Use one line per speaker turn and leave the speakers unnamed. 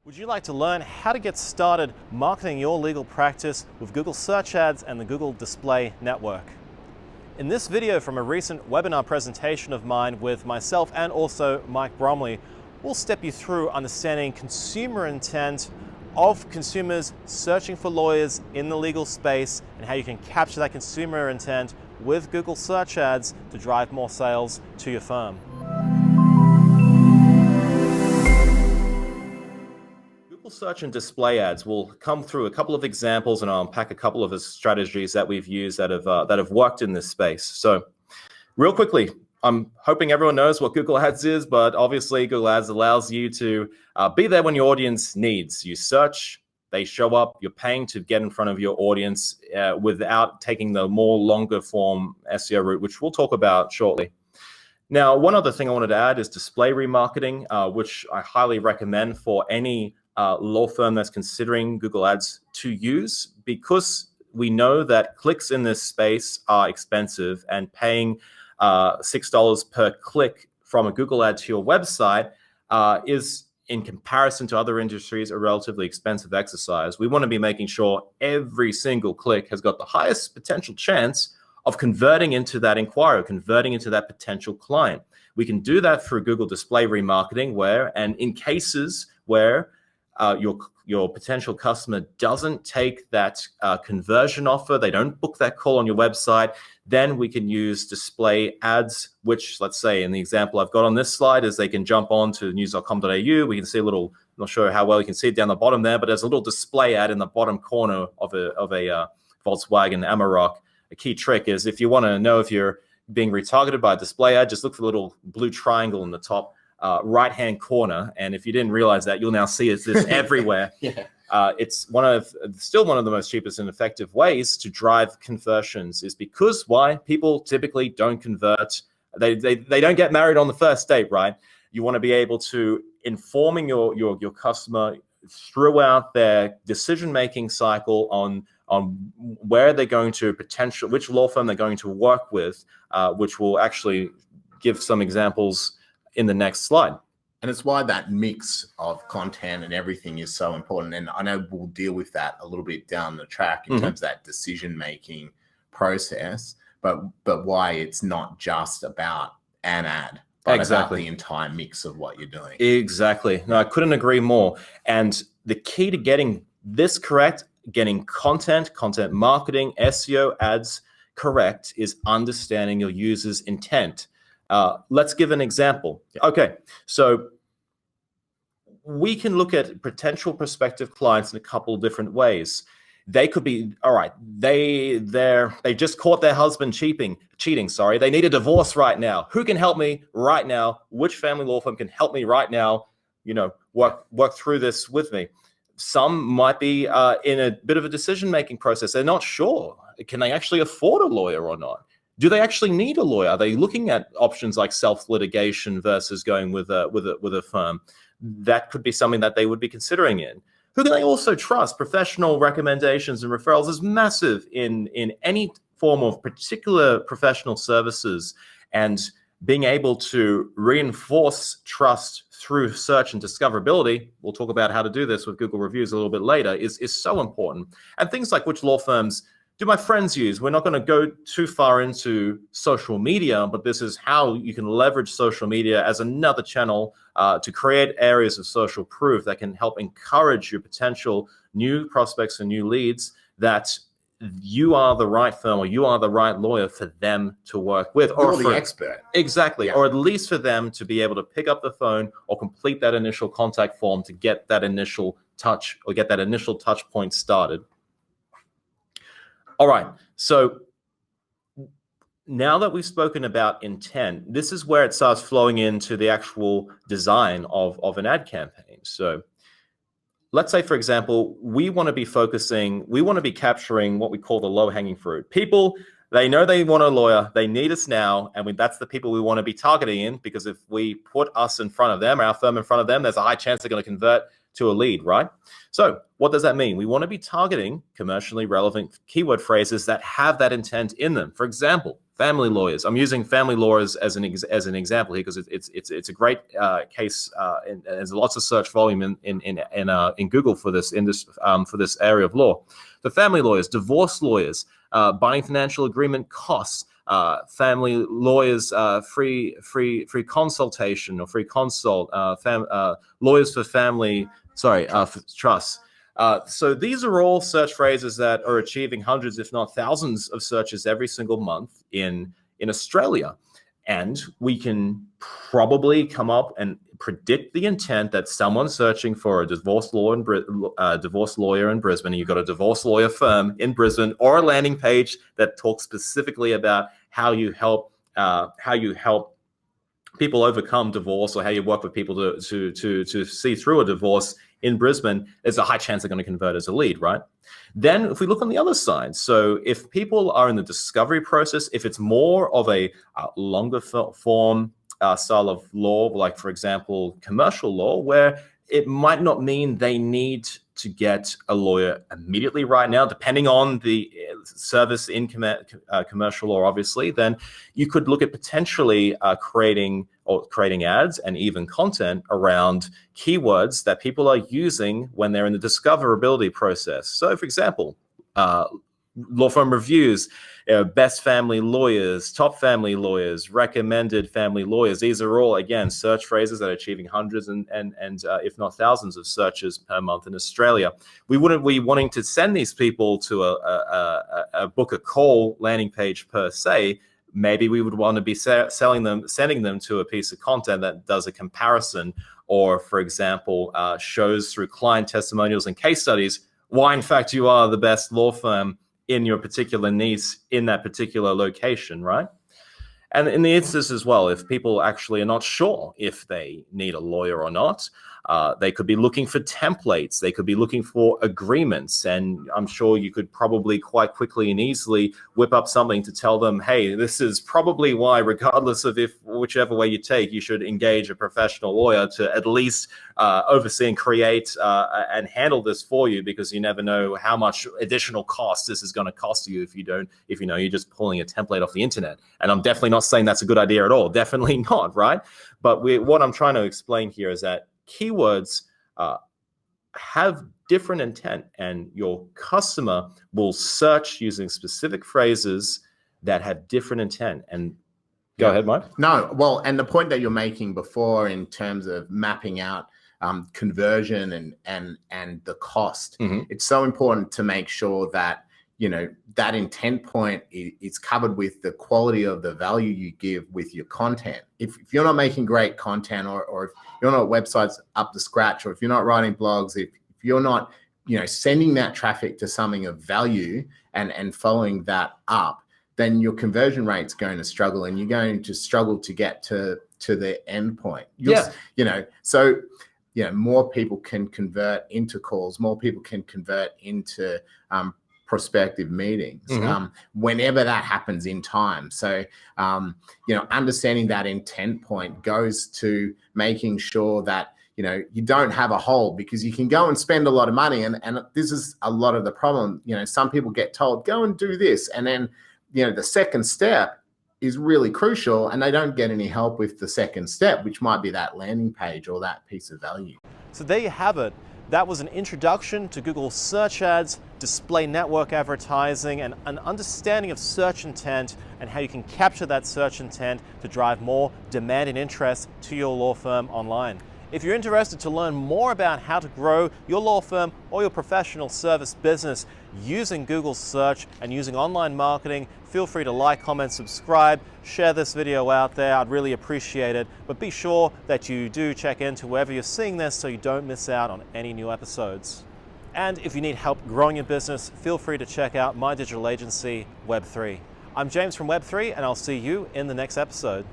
Would you like to learn how to get started marketing your legal practice with Google Search Ads and the Google Display Network? In this video from a recent webinar presentation of mine with myself and also Mike Bromley, we'll step you through understanding consumer intent of consumers searching for lawyers in the legal space and how you can capture that consumer intent with Google Search Ads to drive more sales to your firm. Google Search and Display Ads will come through a couple of examples, and I'll unpack a couple of the strategies that we've used that have worked in this space. So, real quickly, I'm hoping everyone knows what Google Ads is, but obviously Google Ads allows you to be there when your audience needs. You search, they show up, you're paying to get in front of your audience without taking the more longer form SEO route, which we'll talk about shortly. Now, one other thing I wanted to add is display remarketing, which I highly recommend for any law firm that's considering Google Ads to use, because we know that clicks in this space are expensive, and paying $6 per click from a Google ad to your website is, in comparison to other industries, a relatively expensive exercise. We want to be making sure every single click has got the highest potential chance of converting into that inquiry, converting into that potential client. We can do that through Google Display Remarketing, and in cases where your potential customer doesn't take that conversion offer, they don't book that call on your website, then we can use display ads, which, let's say in the example I've got on this slide, is they can jump on to news.com.au. We can see a little, I'm not sure how well you can see it down the bottom there, but there's a little display ad in the bottom corner of a Volkswagen Amarok. A key trick is, if you want to know if you're being retargeted by a display ad, just look for the little blue triangle in the top right-hand corner, and if you didn't realize that, you'll now see this everywhere. Yeah. It's still one of the most cheapest and effective ways to drive conversions, is because why? People typically don't convert. They don't get married on the first date, right? You want to be able to informing your customer throughout their decision-making cycle on where they're going to which law firm they're going to work with, which will actually give some examples in the next slide.
And it's why that mix of content and everything is so important. And I know we'll deal with that a little bit down the track in terms of that decision-making process, but why it's not just about an ad, but about the entire mix of what you're doing.
Exactly. No, I couldn't agree more. And the key to getting this correct, getting content marketing, SEO ads correct, is understanding your user's intent. Let's give an example. Okay, so we can look at potential prospective clients in a couple of different ways. They could be, all right, they just caught their husband cheating. They need a divorce right now. Who can help me right now? Which family law firm can help me right now? Work through this with me. Some might be in a bit of a decision-making process. They're not sure. Can they actually afford a lawyer or not? Do they actually need a lawyer? Are they looking at options like self-litigation versus going with a firm? That could be something that they would be considering in. Who can they also trust? Professional recommendations and referrals is massive in any form of particular professional services, and being able to reinforce trust through search and discoverability, we'll talk about how to do this with Google reviews a little bit later, is so important. And things like, which law firms do my friends use? We're not going to go too far into social media, but this is how you can leverage social media as another channel to create areas of social proof that can help encourage your potential new prospects and new leads that you are the right firm or you are the right lawyer for them to work with.
Or the expert.
Exactly. Yeah. Or at least for them to be able to pick up the phone or complete that initial contact form to get that initial touch or get that initial touch point started. All right, so now that we've spoken about intent, this is where it starts flowing into the actual design of an ad campaign. So let's say, for example, we want to be capturing what we call the low-hanging fruit. People, they know they want a lawyer, they need us now, and that's the people we want to be targeting in, because if we put us in front of them, our firm in front of them, there's a high chance they're going to convert to a lead, right? So what does that mean? We want to be targeting commercially relevant keyword phrases that have that intent in them. For example, family lawyers. I'm using family lawyers as an example here because it's a great case, and there's lots of search volume in Google for this area of law. The family lawyers, divorce lawyers, binding financial agreement costs, family lawyers, free consultation or free consult, lawyers for family, for trusts. So these are all search phrases that are achieving hundreds, if not thousands, of searches every single month in Australia. And we can probably come up and predict the intent that someone searching for a divorce lawyer in Brisbane, you've got a divorce lawyer firm in Brisbane, or a landing page that talks specifically about how you help people overcome divorce, or how you work with people to see through a divorce in Brisbane, there's a high chance they're going to convert as a lead, right? Then if we look on the other side, so if people are in the discovery process, if it's more of a longer form style of law, like for example, commercial law, where it might not mean they need to get a lawyer immediately right now, depending on the service in commercial law, obviously, then you could look at potentially creating ads and even content around keywords that people are using when they're in the discoverability process. So, for example, law firm reviews, best family lawyers, top family lawyers, recommended family lawyers. These are all, again, search phrases that are achieving hundreds and if not thousands of searches per month in Australia. We wouldn't be wanting to send these people to a book a call landing page per se. Maybe we would want to be sending them to a piece of content that does a comparison, or, for example, shows through client testimonials and case studies why, in fact, you are the best law firm in your particular niche in that particular location, right? And in the instance as well, if people actually are not sure if they need a lawyer or not, they could be looking for templates, they could be looking for agreements, and I'm sure you could probably quite quickly and easily whip up something to tell them, hey, this is probably why, regardless of whichever way you take, you should engage a professional lawyer to at least oversee and create and handle this for you, because you never know how much additional cost this is going to cost you if you're just pulling a template off the internet. And I'm definitely not saying that's a good idea at all. Definitely not, right? But what I'm trying to explain here is that keywords have different intent, and your customer will search using specific phrases that have different intent. And go ahead, Mike.
No, well, and the point that you're making before in terms of mapping out conversion and the cost, it's so important to make sure that that intent point is covered with the quality of the value you give with your content. If you're not making great content, or if you're not websites up to scratch, or if you're not writing blogs, if you're not sending that traffic to something of value and following that up, then your conversion rate's going to struggle, and you're going to struggle to get to the end point. More people can convert into calls, more people can convert into prospective meetings, whenever that happens in time. So, understanding that intent point goes to making sure that, you don't have a hole, because you can go and spend a lot of money. And this is a lot of the problem. Some people get told, go and do this. And then, the second step is really crucial, and they don't get any help with the second step, which might be that landing page or that piece of value.
So there you have it. That was an introduction to Google search ads, display network advertising, and an understanding of search intent and how you can capture that search intent to drive more demand and interest to your law firm online. If you're interested to learn more about how to grow your law firm or your professional service business using Google search and using online marketing, feel free to like, comment, subscribe, share this video out there. I'd really appreciate it. But be sure that you do check into wherever you're seeing this so you don't miss out on any new episodes. And if you need help growing your business, feel free to check out my digital agency, Web3. I'm James from Web3, and I'll see you in the next episode.